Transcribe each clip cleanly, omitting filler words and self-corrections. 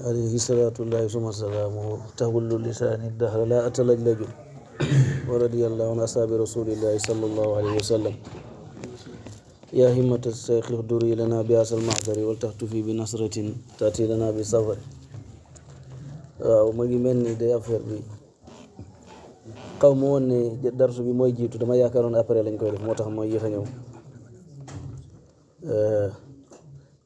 عليه صلاة الله ثم سلامه تهل لسان الدهر لا أتلجلج ورضي الله عن أصحاب رسول الله صلى الله عليه وسلم يا همة الشيخ اهدري لنا بأس المحضر ولتحتفي بنصرة تأتي لنا بسفر ma ngi mel ni day affaire bi xaw ma woon ne darsu bi mooy jiitu dama yaakaaroon après lañ koy def moo tax mooy yéex a ñëw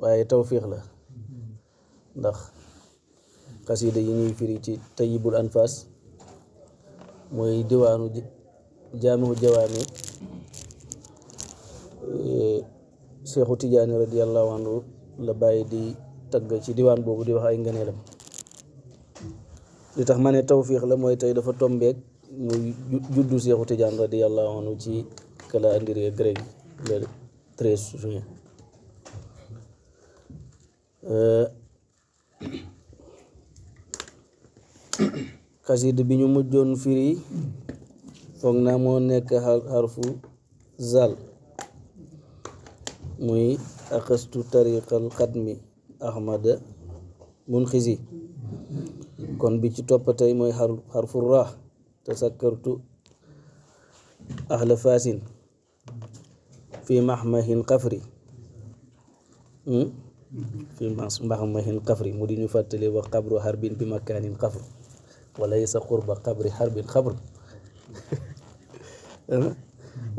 waaye tawfiix la ndax xasida yi ñuy firi ci Tayyibul Anfas mooy diwaanu jaamihu jawaami Seexu Tijaani radiyallahu anhu la bàyyi di tagg ci diwaan boobu di wax ay ngëneelam li tax ma ne tawfiix la mooy tey dafa tombeek muy juddu Seexu Tijaan radiyallahu anhu ci calendrier grec le 13 juin xasida bi ñu mujjoon firi foog naa moo nekk xarfu zal muy axastu tariqal xatmi ahmada munxisi kon bi ci topp tey mooy xarfu raax tasakkartu ahla fasin fi mahmahin xafri fi mahmahin xafri mu di ñu fàttali wa xabru harbin bi makaanin xafr wala yasa xurba xabri harbin xafr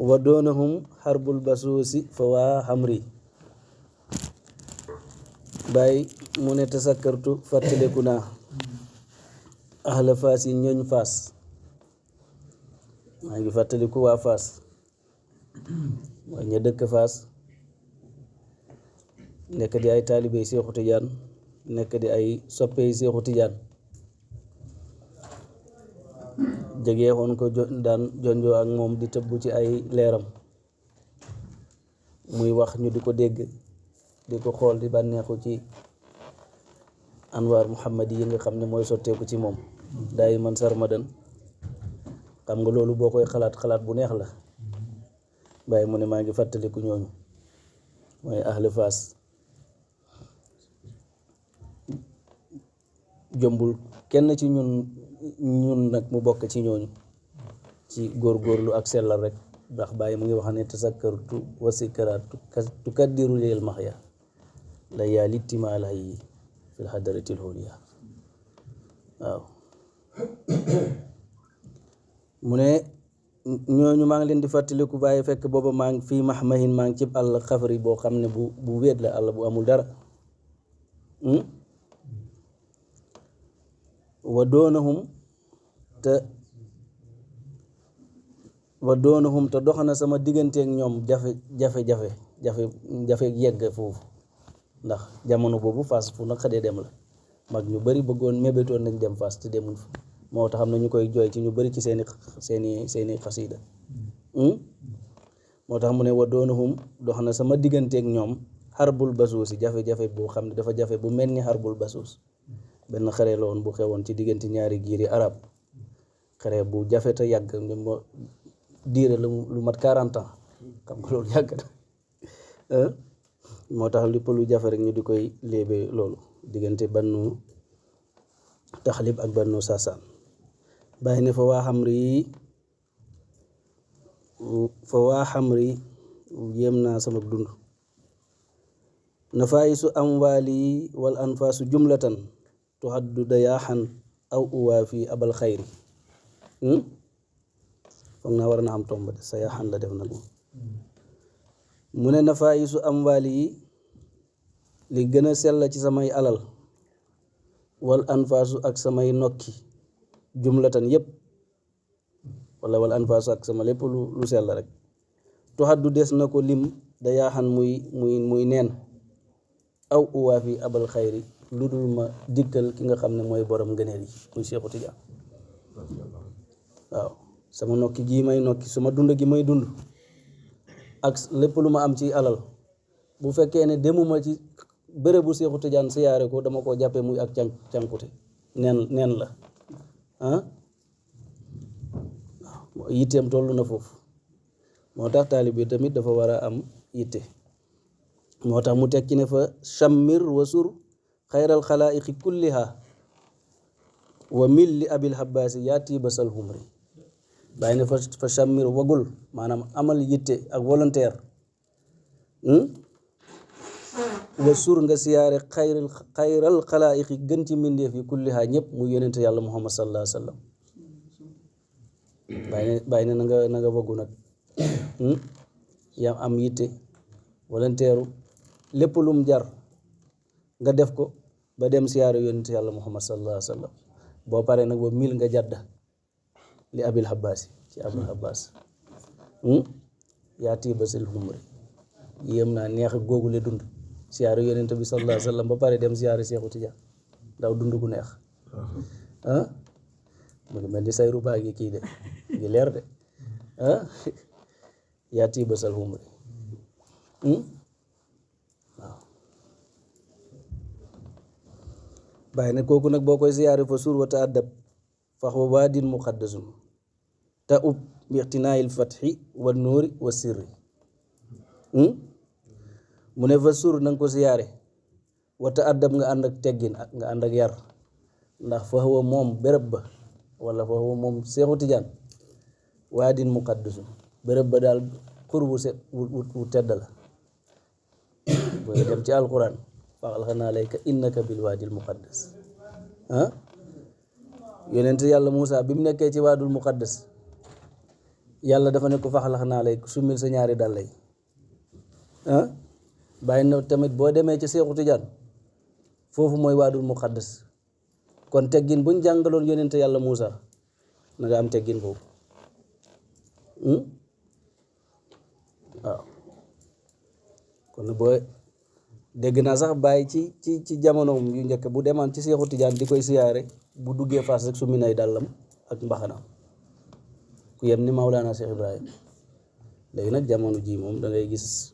wa doonahum xarbul basuusi fa waa xamri bàyyi mu ne tasakkartu fàttaliku naa ahla faas yi ñooñ faas maa ngi fàttaliku waa faas mooy ña dëkk faas nekk di ay taalibey Seexu Tijaan nekk di ay soppey Seexu Tijaan jege woon ko daan jonjoo ak moom di tëbb ci ay leeram muy wax ñu di ko dégg di ko xool di bànneexu ci anwaar muhammad yi nga xam ne mooy sotteeku ci moom daay man sarmadan xam nga loolu boo koy xalaat bu neex la bàyyi mu ne maa ngi fàttaliku ñooñu mooy ahli faas jombul kenn ci ñun nag mu bokk ci ñooñu ci góorgóorlu ak sellal rek ndax bàyyi mu ngi wax ne tasakkartu wa sikkaraatu tukaddiru lil maxya la yaa littimaal yi fil xadaratil xuliya waaw mu ne ñooñu maa ngi leen di fàttaliku bàyyi fekk booba maa ngi fii mahmahin maa ngi cib àll xafari boo xam ne bu wéet la àll bu amul dara wa doonahum te dox na sama digganteek ñoom jafe yegg foofu ndax jamono boobu Fass fu naqadee dem la mag ñu bari bëggoon mébétoon nañ dem Fass te demuñ fa moo tax am na ñu koy jooy ci ñu bari ci seeni xasiida moo tax mu ne wa doonahum dox na sama digganteek ñoom xarbul basuus yi jafe-jafe boo xam ne dafa jafe bu mel ni xarbul basuus benn xare la woon bu xewoon ci diggante ñaari giiri arab xare bu jafe te yàgg diire lu mat 40 ans xam nga loolu yàgg na moo tax lépp lu jafe rek ñu di koy léebe loolu diggante bannu taxlib ak bannu sasaan bàyyi ne fa waa xamri yéem naa sama dund nafaayisu amwaali wal anfaasu jumlatan tuhaddu dayaaxan aw uwaafi abal xayri foog naa war na am tomb de sa yaaxan la def nag mu ne nafaayisu amwaali yi li gën a sell ci samay alal wal anfaasu ak samay nokki jumlatan yépp wala wal anfaasu ak sama lépp lu sell rek tuhaddu des na ko lim dayaaxan muy neen aw uwaafi abal xayri lu dul ma dikkal ki nga xam ne mooy borom ngëneel yi muy Seexu Tijaan waaw sama nokki gii may nokki sama dund gi may dund ak lépp lu ma am ci alal bu fekkee ne demuma ci bërëbu Seexu Tijaan siyaare ko dama koo jàppe muy ak cànkute neen la waaw yitteem toll na foofu moo tax taalib bi tamit dafa war a am yitte moo tax mu tekki ne fa shammir wasur xayral xalaa'iqi kulliha wa mil li abil habbaasi yaati basal humri bàyyi ne fa shammir wagul maanaam amal yitte ak volontaire wa sur nga siyaare xayral xalaa'iqi gën ci mbindeef yi kulliha ñëpp mu yonente yàlla muhammad sallallahu alayhi wa sallam bàyyi ne na nga waggu nag yaa am yitte volontaire lépp lum jar nga def ko ba dem siyaare yonente yàlla muhammad sallallahu alayhi wa sallam boo paree nag ba mil nga jadda li abil habbaasi ci abul habbaas yaa tiibasil humri yéem naa neex googu le dund siyaare yonent bi sallallahu alayhi wa sallam ba pare dem siyaare Seexu Tijaan ndaw dund gu neex mu ngi mel ni sayru baa ngi kii de ngi leer de yaa tiibasal humri waaw bàyyi ne kooku nag boo koy siyaare fa suur wa ta'addab fa huwa waadin muqaddasun ta ub bixtinaayil fatxi wa nuuri wa sirri mu ne fa suur na nga ko siyaare wa ta'addab nga ànd ak teggin nga ànd ak yar ndax fa huwa moom béréb ba wala fa huwa moom Seexu Tijaan waadin muqaddasun béréb ba daal xur wu tedd la booy dem ci alquran faxalqanaa layka innaka bil waadil muqaddas yonent yàlla Muusa bi mu nekkee ci waadul muqaddas yàlla dafa ne ko faxalqanaa layka summil sa ñaari dàll yi bàyyi na tamit boo demee ci Seexu Tijaan foofu mooy waadul muqaddas kon teggin buñ jàngaloon yonent yàlla Muusa na nga am teggin foofu waaw kon boo dégg naa sax bàyyi ci jamonoom yu njëkk bu demaan ci Seexu Tijaan di koy siyaare bu duggee Fass rek su mi nay dàllam ak mbaxanaam ku yem ni Mawlana Cheikh Ibrahim léegi nag jamono ji moom da ngay gis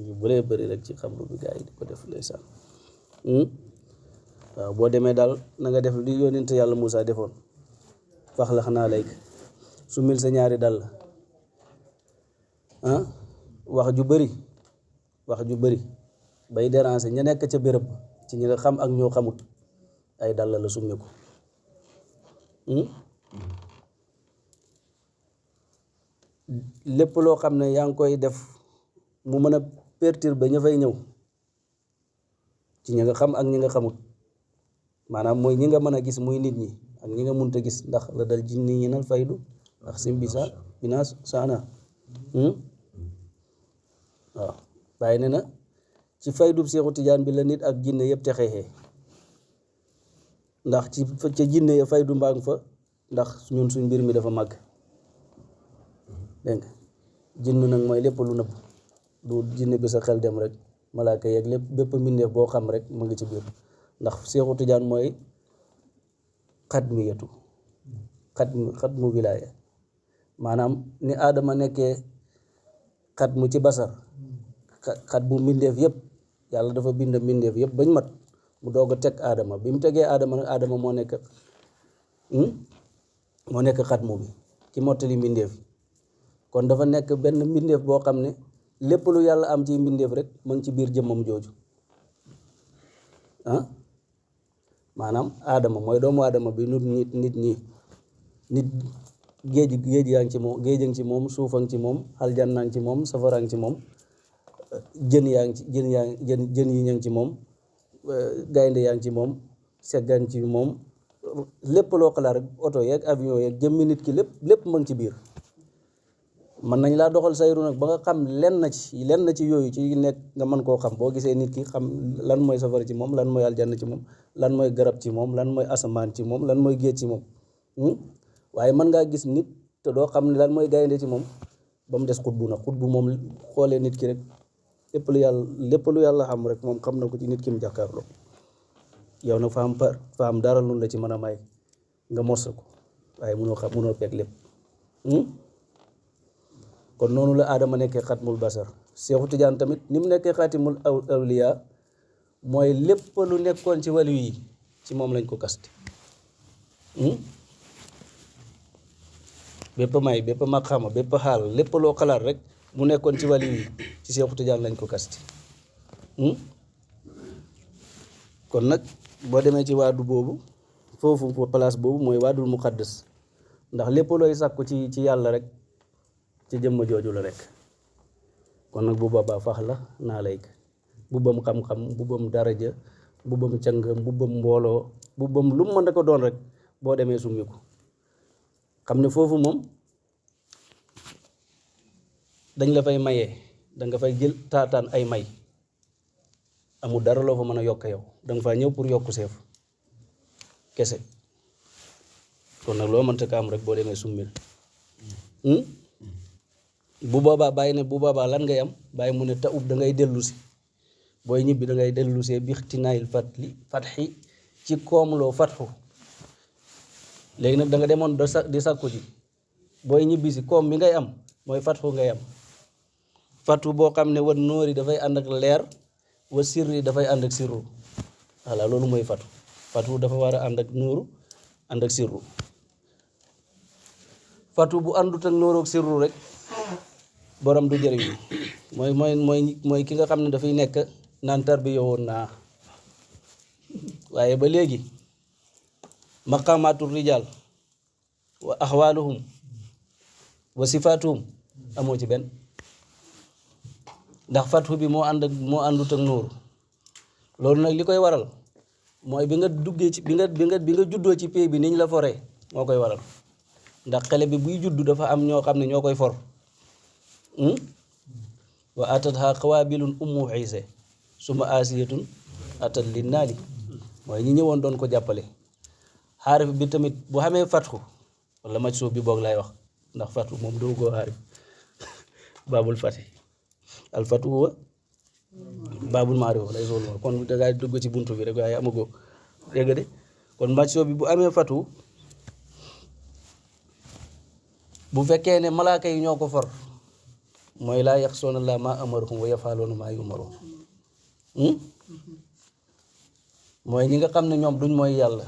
yu bëree bëri rek ci xabru bi gaa yi di ko def ndeysaan waaw boo demee daal na nga def li yonent yàlla Muusa defoon faxalqanaa layka su mil sa ñaari dàll wax ju bëri bay déranger ña nekk ca béréb ci ñi nga xam ak ñoo xamut ay dàll la summi ko lépp loo xam ne yaa ngi koy def mu mën a perturber ña fay ñëw ci ñi nga xam ak ñi nga xamut maanaam mooy ñi nga mën a gis muy nit ñi ak ñi nga munta gis ndax la dal jinni ñi nal faydu ndax sim bi sa binaas saana waaw bàyyi ne na ci faydub Seexu Tijaan bi la nit ak jinne yëpp te xeexee ndax ca jinne ya faydu mbaa fa ndax ñun suñ mbir mi dafa màgg dégg nga jinnu nag mooy lépp lu nëbb du jinne bi sa xel dem rek malaaka yeeg lépp bépp mbindeef boo xam rek mu ngi ci biir ndax Seexu Tijaan mooy xatmiyatu xatmu wilaaya maanaam ni aadama nekkee xatmu ci basar xat bu mbindeef yëpp yàlla dafa bind mbindeef yëpp bañ mat mu doog a teg aadama bi mu tegee aadama nag aadama moo nekk xatmu bi ci mottali mbindeef yi kon dafa nekk benn mbindeef boo xam ne lépp lu yàlla am ci mbindeef rek mu ngi ci biir jëmmam jooju maanaam aadama mooy doomu aadama bi nit ñi nit géej yaa ngi ci moom géej a ngi ci moom suufa ngi ci moom aljanna ngi ci moom safara ngi ci moom jën yi ña ngi ci moom gaynde yaa ngi ci moom segga ngi ci moom lépp loo xalaat rek oto yeeg avion yeeg jëmmi nit ki lépp ma ngi ci biir mën nañ laa doxal sayru nag ba nga xam lenn ci yooyu ci nekk nga mën koo xam boo gisee nit ki xam lan mooy safara ci moom lan mooy aljanna ci moom lan mooy garab ci moom lan mooy asamaan ci moom lan mooy géej ci moom waaye mën ngaa gis nit te doo xam ne lan mooy gaynde ci moom ba mu des xutbu nag xutbu moom xoolee nit ki rek lépp lu yàlla xam rek moom xam na ko ci nit ki mu jàkkaarloo yow nag fa am dara lu la ci mën a may nga mos ko waaye mënoo peeg lépp kon noonu la aadama nekkee xatmul basar Seexu Tijaan tamit ni mu nekkee xaatimul awliya mooy lépp lu nekkoon ci waliyu yi ci moom lañ ko kaste bépp may bépp maqaama bépp xaal lépp loo xalaat rek mu nekkoon ci waliyu yi ci Seexu Tijaan lañ ko kaste kon nag boo demee ci waadu boobu foofu place boobu mooy waadul muqaddas ndax lépp looy sàkku ci yàlla rek ci jëmm jooju la rek kon nag bu boobaa fax la naa layk bubbam xam-xam bubbam daraja bubbam càng bubbam mbooloo bubbam lu mu mën a ko doon rek boo demee summi ko xam ne foofu moom dañ la fay mayee danga fay jël taataan ay may amul dara loo fa mën a yokk yow danga faa ñëw pour yokk seef kese kon nag loo mënta ko am rek boo demee summil bu boobaa bàyyi ne bu boobaa lan ngay am bàyyi mu ne ta ub da ngay dellu si booy ñibbi da ngay dellu see bixtinaayil fatxi ci koomloo fatxu léegi nag da nga demoon di sàkku ji booy ñibbi si koom mi ngay am mooy fatxu ngay am fatxu boo xam ne wa nóori dafay ànd ak leer wa sirri dafay ànd ak sirru voilà loolu mooy fatxu fatxu dafa war a ànd ak nóoru ànd ak sirru fatxu bu àndut ak nóoru ak sirru rek borom du jëriñ mooy ki nga xam ne dafay nekk naan tarbiya woon naa waaye ba léegi maqaamaatul rijaal wa axwaaluhum wa sifaatuhum amoo ci benn ndax fatxu bi moo àndut ak nóoru loolu nag li koy waral mooy bi nga duggee ci bi nga juddoo ci pay bi niñ la foree moo koy waral ndax xale bi buy juddu dafa am ñoo xam ne ñoo koy for wa atatha qawaabilun ummu xiise suma asiyatun atat li naali mooy ñi ñëwoon doon ko jàppale xaarif bi tamit bu xamee fatxu wala maj soo bi boog lay wax ndax fatxu moom doo koo xaarif baabul fatxi al fatxu wa baabul maarif lay soolu ma kon dangay dugg ci buntu bi rek waaye amagoo dégg de kon maj soo bi bu amee fatxu bu fekkee ne malaaka yi ñoo ko for mooy laa yaxsoona laa maa amaruhum wa yafaaloona maa yumaroon mooy ñi nga xam ne ñoom duñ mooy yàlla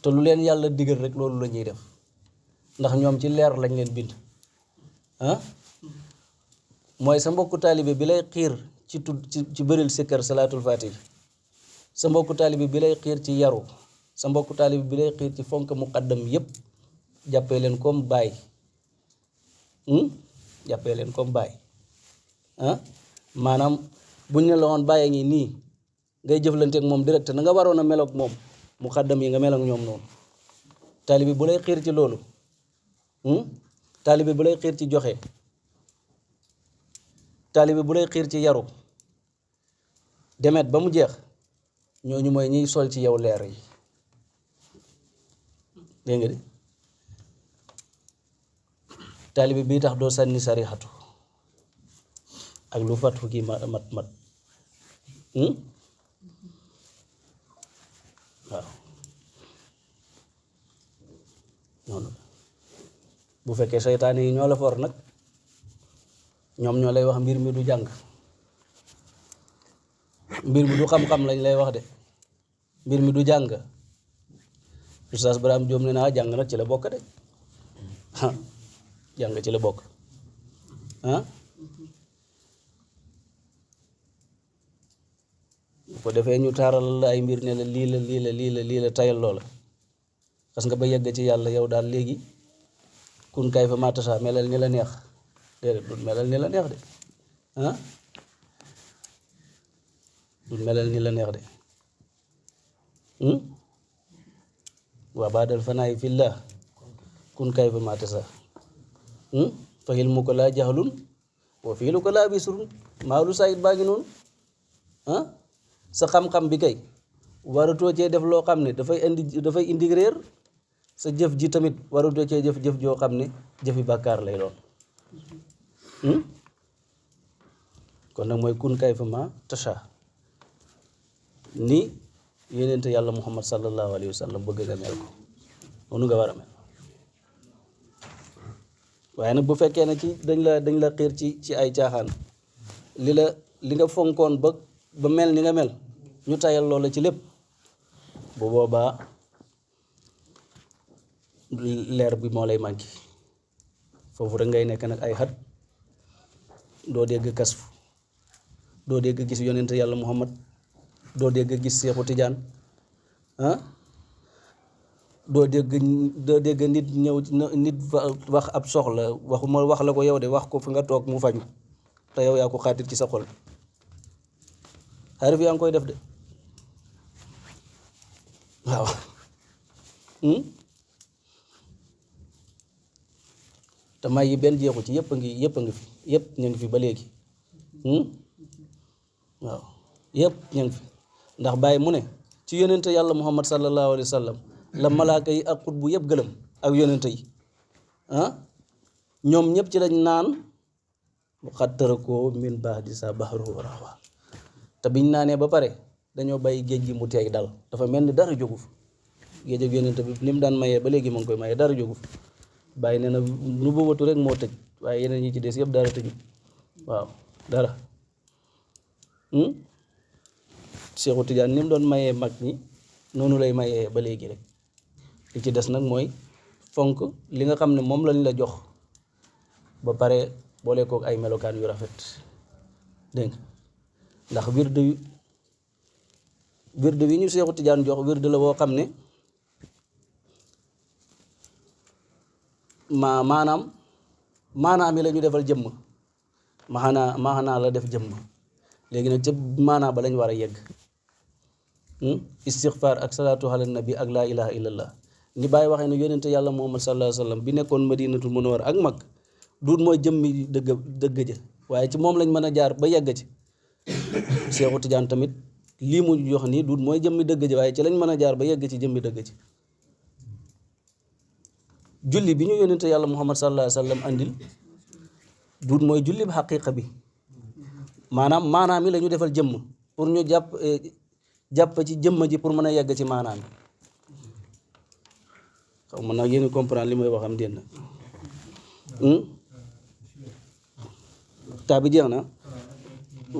te lu leen yàlla digal rek loolu la ñuy def ndax ñoom ci leer lañ leen bind mooy sa mbokku taalibe bi lay xiir ci ci bëril sikkar salaatul faatih sa mbokku taalibe bi lay xiir ci yaru sa mbokku taalibe bi lay xiir ci fonk muqaddam yépp jàppee leen comme baay jàppee leen comme baay maanaam buñ ne la woon bàyyi ngi nii ngay jëflanteek moom direct na nga waroon a meloog moom muqaddam yi nga meloog ñoom noonu taalibe bu lay xiir ci loolu taalibe bu lay xiir ci joxe taalibe bu lay xiir ci yaru demet ba mu jeex ñooñu mooy ñiy sol ci yow leer yi dégg nga de taalibe bii tax doo sànni sarixatu ak lu fatxu kii mat waaw noonu bu fekkee seytaane yi ñoo la for nag ñoom ñoo lay wax mbir mi du jàng mbir mi du xam-xam lañ lay wax de mbir mi du jàng Oustaz Braham Diop ne naa jàng nag ci la bokk de jàng ci la bokk bu ko defee ñu taaral la ay mbir ne la lii la tayal loola parce que nga ba yegg ci yàlla yow daal léegi kun kay fa matasa melal ni la neex déedéet du melal ni la neex de du melal ni la neex de waa baadal fanaay fillah kun kay fa matasa fa ilmu ko laa jaxlun wa fiilu ko laa bisrun maalu sayit baa ngi noonu sa xam-xam bi kay waratoo cee def loo xam ne dafay indi réer sa jëf ji tamit waratoo cee jëf joo xam ne jëfi bàkkaar lay doon kon nag mooy kun kayfa ma tasha ni yonente yàlla muhammad sallallahu alayhi wa sallam bëgg nga mel ko noonu nga war a mel waaye nag bu fekkee ne ci dañ la xiir ci ay caaxaan li nga fonkoon ba mel ni nga mel ñu tayal loola ci lépp bu boobaa leer bi moo lay manqué foofu rek ngay nekk nag ay xat doo dégg kasfu doo dégg gis yonent yàlla muhammad doo dégg gis Seexu Tijaan ah doo dégg nit ñëw nit wax ab soxla waxuma wax la ko yow de wax ko fi nga toog mu faju te yow yaa ko xaatir ci sa xol xarif yaa ngi koy def de waaw te may yi benn jeexu ci yëpp a ngi fi yëpp ñu ngi fi ba léegi waaw yëpp ñu ngi fi ndax bàyyi mu ne ci yonente yàlla muhammad sallallahu alayhi wa sallam la malaaka yi ak xutbu yëpp gëlëm ak yonente yi ñoom ñëpp ci lañ naan xattara ko min baax di sa baxaru rawa te biñ naanee ba pare dañoo bàyyi géej gi mu teey dal dafa mel ni dara jógu fa géej ak yonente bi ni mu daan mayee ba léegi mu ngi koy mayee dara jógu fa bàyyi nee na nu bëggatu rek moo tëj waaye yeneen yi ci des yëpp dara tëju waaw dara Seexu Tijaan ni mu doon mayee mag ñi noonu lay mayee ba léegi rek li ci des nag mooy fonk li nga xam ne moom lañ la jox ba pare boole kook ay melokaan yu rafet dégg nga ndax wird wi ñu Seexu Tijaan jox wird la boo xam ne maanaam yi la ñu defal jëmm maanaa la def jëmm léegi nag ca maanaa ba lañ war a yegg istixfaar ak salaatu ala nabi ak laa ilaha illallah ni bàyyi waxee ne yonente yàlla muhammad sallallahu alayhi wa sallam bi nekkoon madinatul munawwar ak mag duut mooy jëmmi dëgg ja waaye ci moom lañ mën a jaar ba yegg ci Seexu Tijaan tamit lii mu jox nii duut mooy jëmmi dëgg ja waaye ci lañ mën a jaar ba yegg ci jëmmi dëgg ji julli bi ñu yonente yàlla muhammad sallallahu alayhi wa sallam andil duut mooy julli bi xaqiiqa bi maanaam yi la ñu defal jëmm pour ñu jàpp ci jëmm ji pour mën a yegg ci maanaam xaw ma nag yéen comprendre li may wax am dénn taa bi jeex na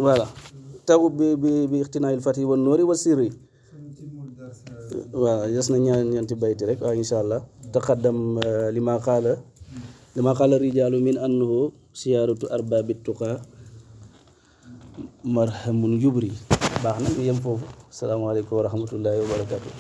voilà taw bi ixtinaayil fati wa noori wa sirri voilà des na ñeenti bayti rek waaw insha allah taqaddam lima qaala rijaalu min annahu siyaaratu arbaabi tuqa marhamun yubri baax na ñu yem foofu asalaamaaleykum wa rahmatullahi wa barakatuh